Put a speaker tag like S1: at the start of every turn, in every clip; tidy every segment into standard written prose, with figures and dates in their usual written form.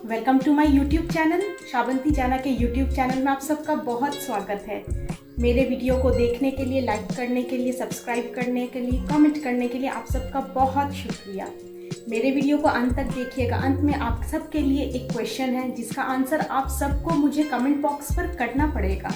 S1: Welcome to my YouTube channel. Shravanti Jana के YouTube channel में आप सबका बहुत स्वागत है। मेरे वीडियो को देखने के लिए, लाइक करने के लिए, सब्सक्राइब करने के लिए, कमेंट करने के लिए आप सबका बहुत शुक्रिया। मेरे वीडियो को अंत तक देखिएगा। अंत में आप सबके लिए एक क्वेश्चन है जिसका आंसर आप सबको मुझे कमेंट बॉक्स पर करना पड़ेगा।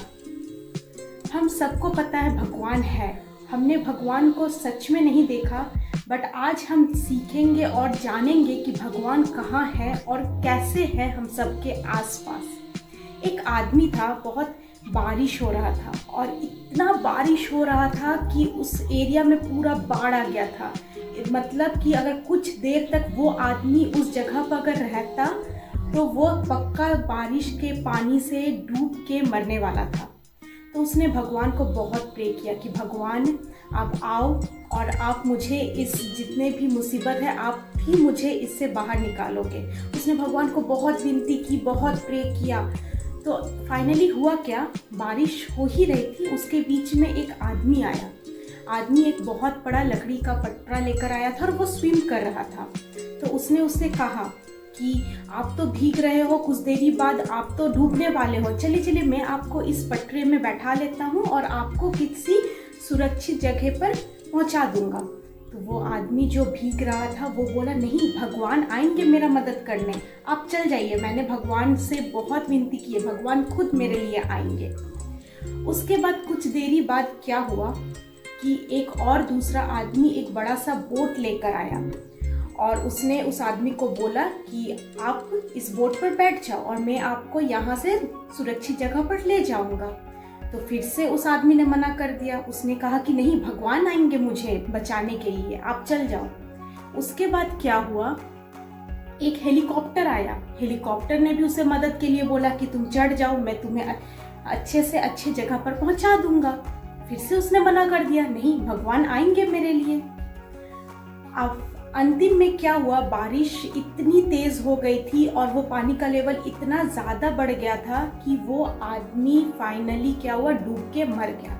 S1: हम सबको पता है भगवान है, हमने भगवान को सच में नहीं देखा, बट आज हम सीखेंगे और जानेंगे कि भगवान कहाँ है और कैसे है हम सबके आसपास। एक आदमी था, बहुत बारिश हो रहा था और इतना बारिश हो रहा था कि उस एरिया में पूरा बाढ़ आ गया था। मतलब कि अगर कुछ देर तक वो आदमी उस जगह पर अगर रहता तो वो पक्का बारिश के पानी से डूब के मरने वाला था। तो उसने भगवान को बहुत प्रे किया कि भगवान आप आओ और आप मुझे इस जितने भी मुसीबत है आप भी मुझे इससे बाहर निकालोगे। उसने भगवान को बहुत विनती की, बहुत प्रे किया। तो फाइनली हुआ क्या, बारिश हो ही रही थी, उसके बीच में एक आदमी आया। आदमी एक बहुत बड़ा लकड़ी का पटरा लेकर आया था और वो स्विम कर रहा था। तो उसने उससे कहा कि आप तो भीग रहे हो, कुछ देरी बाद आप तो डूबने वाले हो, चलिए चलिए मैं आपको इस पटरे में बैठा लेता हूँ और आपको किसी सुरक्षित जगह पर पहुँचा दूंगा। तो वो आदमी जो भीग रहा था वो बोला नहीं, भगवान आएंगे मेरा मदद करने, आप चल जाइए। मैंने भगवान से बहुत विनती की है, भगवान खुद मेरे लिए आएंगे। उसके बाद कुछ देरी बाद क्या हुआ कि एक और दूसरा आदमी एक बड़ा सा बोट लेकर आया और उसने उस आदमी को बोला कि आप इस बोट पर बैठ जाओ और मैं आपको यहाँ से सुरक्षित जगह पर ले जाऊँगा। तो फिर से उस आदमी ने मना कर दिया। उसने कहा कि नहीं, भगवान आएंगे मुझे बचाने के लिए, आप चल जाओ। उसके बाद क्या हुआ, एक हेलीकॉप्टर आया। हेलीकॉप्टर ने भी उसे मदद के लिए बोला कि तुम चढ़ जाओ, मैं तुम्हें अच्छे से अच्छे जगह पर पहुँचा दूंगा। फिर से उसने मना कर दिया, नहीं, भगवान आएंगे मेरे लिए। अब अंतिम में क्या हुआ, बारिश इतनी तेज हो गई थी और वो पानी का लेवल इतना ज़्यादा बढ़ गया था कि वो आदमी फाइनली क्या हुआ, डूब के मर गया।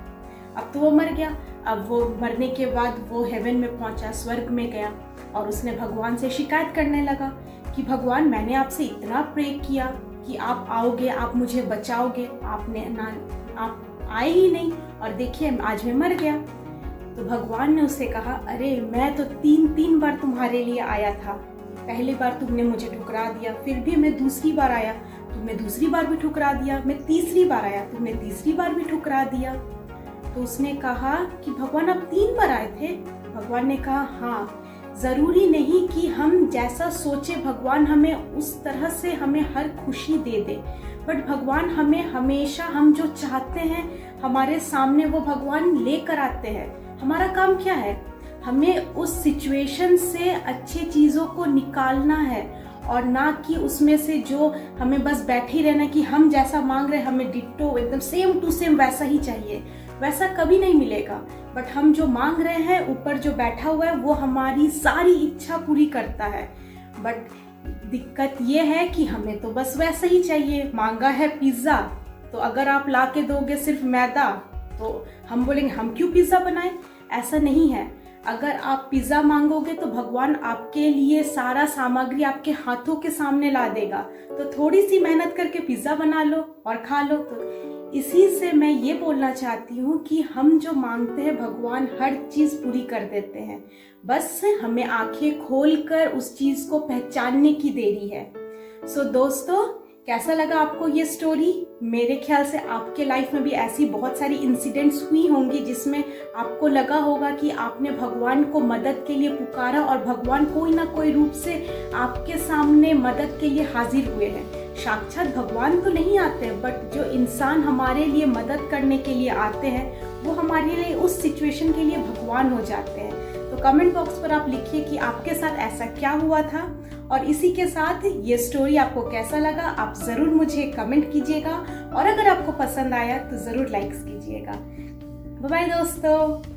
S1: अब तो वो मर गया। अब वो मरने के बाद वो हेवन में पहुंचा, स्वर्ग में गया और उसने भगवान से शिकायत करने लगा कि भगवान, मैंने आपसे इतना प्रे किया कि आप आओगे, आप मुझे बचाओगे, आप आए ही नहीं और देखिए आज मैं मर गया। तो भगवान ने उससे कहा, अरे मैं तो तीन बार तुम्हारे लिए आया था। पहली बार तुमने मुझे ठुकरा दिया, फिर भी मैं दूसरी बार आया, तुमने दूसरी बार भी ठुकरा दिया। मैं तीसरी बार आया, तुमने तीसरी बार भी ठुकरा दिया। तो उसने कहा कि भगवान आप 3 बार आए थे। भगवान ने कहा, हाँ, ज़रूरी नहीं कि हम जैसा सोचे भगवान हमें उस तरह से हमें हर खुशी दे दे, बट भगवान हमें हमेशा हम जो चाहते हैं हमारे सामने वो भगवान लेकर आते हैं। हमारा काम क्या है, हमें उस सिचुएशन से अच्छी चीज़ों को निकालना है और ना कि उसमें से जो हमें बस बैठे ही रहना कि हम जैसा मांग रहे हमें डिट्टो एकदम सेम टू सेम वैसा ही चाहिए। वैसा कभी नहीं मिलेगा। बट हम जो मांग रहे हैं, ऊपर जो बैठा हुआ है वो हमारी सारी इच्छा पूरी करता है। बट दिक्कत ये है कि हमें तो बस वैसा ही चाहिए। मांगा है पिज़्ज़ा, तो अगर आप ला के दोगे सिर्फ मैदा तो हम बोलेंगे हम क्यों पिज़्ज़ा बनाएं। ऐसा नहीं है। अगर आप पिज़्ज़ा मांगोगे तो भगवान आपके लिए सारा सामग्री आपके हाथों के सामने ला देगा। तो थोड़ी सी मेहनत करके पिज़्ज़ा बना लो और खा लो। तो इसी से मैं ये बोलना चाहती हूँ कि हम जो मांगते हैं भगवान हर चीज़ पूरी कर देते हैं, बस हमें आंखें खोलकर उस चीज़ को पहचानने की देरी है। सो दोस्तों, कैसा लगा आपको ये स्टोरी? मेरे ख्याल से आपके लाइफ में भी ऐसी बहुत सारी इंसिडेंट्स हुई होंगी जिसमें आपको लगा होगा कि आपने भगवान को मदद के लिए पुकारा और भगवान कोई ना कोई रूप से आपके सामने मदद के लिए हाजिर हुए हैं। साक्षात भगवान तो नहीं आते, बट जो इंसान हमारे लिए मदद करने के लिए आते हैं वो हमारे लिए उस सिचुएशन के लिए भगवान हो जाते हैं। तो कमेंट बॉक्स पर आप लिखिए कि आपके साथ ऐसा क्या हुआ था और इसी के साथ ये स्टोरी आपको कैसा लगा आप ज़रूर मुझे कमेंट कीजिएगा और अगर आपको पसंद आया तो ज़रूर लाइक्स कीजिएगा। बाय बाय दोस्तों।